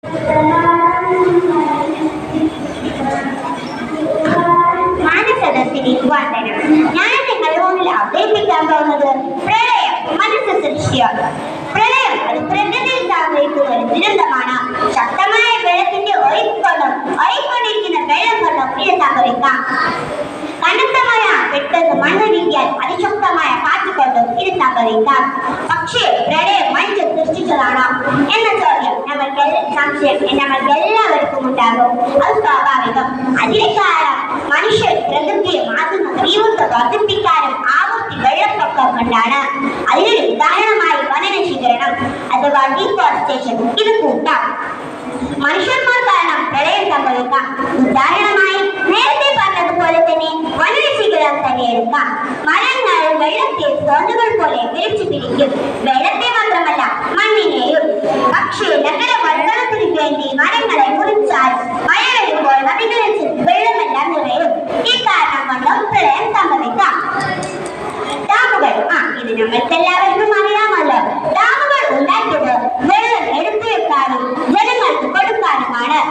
ഞാൻ നിങ്ങളുടെ മുന്നിൽ അവതരിപ്പിക്കാൻ പോകുന്നത് പ്രളയം മനുഷ്യ സൃഷ്ടിയാണ്. പ്രളയം അത് പ്രകൃതിയിൽ സംഭവിക്കുന്ന ഒരു ദുരന്തമാണ്. ശക്തമായ വെള്ളത്തിന്റെ ഒഴുകിക്കൊണ്ടിരിക്കുന്ന വെള്ളം കൊണ്ടും ഇത് സംഭവിക്കാം. കനത്ത മഴ പെട്ടെന്ന് മണ്ണിടിക്കാൻ അതിശക്തമായ കാറ്റുകൊണ്ടും ഇത് സംഭവിക്കാം. പക്ഷേ പ്രളയം മനുഷ്യ സൃഷ്ടിച്ചതാണോ എന്ന ചോദ്യം നമുക്കെല്ലാവർക്കും ഉണ്ടാകും. അത് സ്വാഭാവികം. അതിന് കാരണം മനുഷ്യർ പ്രകൃതിയെ മാറ്റുന്ന തീവ്രത വർദ്ധിപ്പിക്കാനും ആവർത്തി വെള്ളപ്പൊക്കം കൊണ്ടാണ്. അതിനൊരു ഉദാഹരണമായി വനനശീകരണം അഥവാ ഡീഫോറസ്റ്റേഷൻ ഇത് കൂട്ടാം. മനുഷ്യന്മാർ കാരണം പ്രളയം സംഭവിക്കാം. ഉദാഹരണമായി നേരത്തെ പറഞ്ഞതുപോലെ തന്നെ വനനശീകരണം തന്നെ എടുക്കാം. മരങ്ങൾ വെള്ളത്തെ സ്പോഞ്ചുകൾ പോലെ വിരിച്ചു പിടിക്കും. വെള്ളത്തെ മാത്രമല്ല മണ്ണിനെയും. പക്ഷേ നഗരവൽക്കരണത്തിന് വേണ്ടി മരങ്ങളെ മുറിച്ചാൽ മഴ വരുമ്പോൾ നദികളിൽ വെള്ളമെല്ലാം നിറയും. ഈ കാരണം കൊണ്ടും പ്രളയം സംഭവിക്കാം. ഡാമുകൾ ഇത് നമ്മൾക്കെല്ലാവർക്കും അറിയാമല്ലോ. ഡാമുകൾ ഉണ്ടാക്കിയത് വെള്ളം എടുത്തു വെക്കാനും ജനങ്ങൾക്ക് കൊടുക്കാനുമാണ്.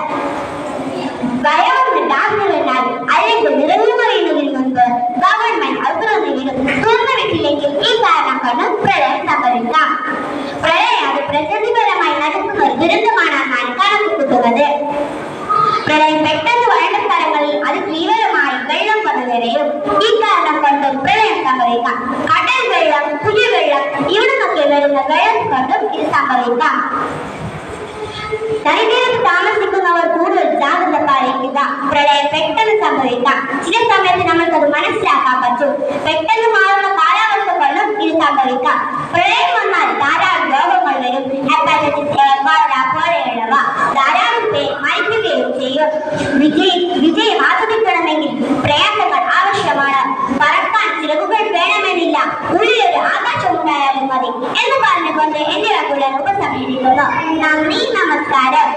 ഭയവുന്ന ഡാമുകളിനാൽ അല്ലെങ്കിൽ നിറഞ്ഞു മറിയുന്നതിന് മുൻപ് ഗവൺമെന്റ് ഔദ്യോഗികരും തുറന്നുവിട്ടില്ലെങ്കിൽ ഈ കാരണം കൊണ്ട് പ്രളയം സംഭവിക്കാം. പ്രളയം അത് പ്രകൃതിപരമായി നടക്കുന്ന ഒരു ദുരന്തമാണെന്നാണ് കണക്കുകൂട്ടുന്നത്. പ്രളയം പെട്ടെന്ന് വരണ്ട സ്ഥലങ്ങളിൽ അത് തീവ്രമായി വെള്ളം വന്നു നിറയും. ഈ കാരണം കൊണ്ടും പ്രളയം സംഭവിക്കാം. കടൽ വെള്ളം, പുഴവെള്ളം ഇവിടെ നിന്നൊക്കെ വരുന്ന വെള്ളം കൊണ്ടും ഇത് സംഭവിക്കാം. നദിതീരത്ത് താമസിക്കുന്നവർ കൂടുതൽ ജാഗ്രത പാലിക്കുക. പ്രളയം പെട്ടെന്ന് സംഭവിക്കാം. ചില സമയത്ത് നമ്മൾക്കത് മനസ്സിലാക്കാൻ പറ്റും. പെട്ടെന്ന് മാറുന്ന കാലാവസ്ഥ കൊണ്ടും ഇത് സംഭവിക്കാം. പ്രളയം വന്നാൽ ധാരാളം രോഗങ്ങൾ വരും. ഹെപ്പറ്റൈറ്റിസ് എ, കോളറ പോലെയുള്ളവ. ധാരാളം പേർ മരിക്കുകയും ചെയ്യും. വിജയം ആസ്വദിക്കണമെങ്കിൽ പ്രയാസങ്ങൾ ആവശ്യമാണ്. പറക്കാൻ ചിറകുകൾ വേണമെന്നില്ല, ഉള്ളിലൊരു ആകാശം ഉണ്ടായാലും മതി എന്ന് പറഞ്ഞുകൊണ്ട് എന്റെ വാക്കുകൾ ഉപസംഹരിക്കുന്നു. നന്ദി, നമസ്കാരം.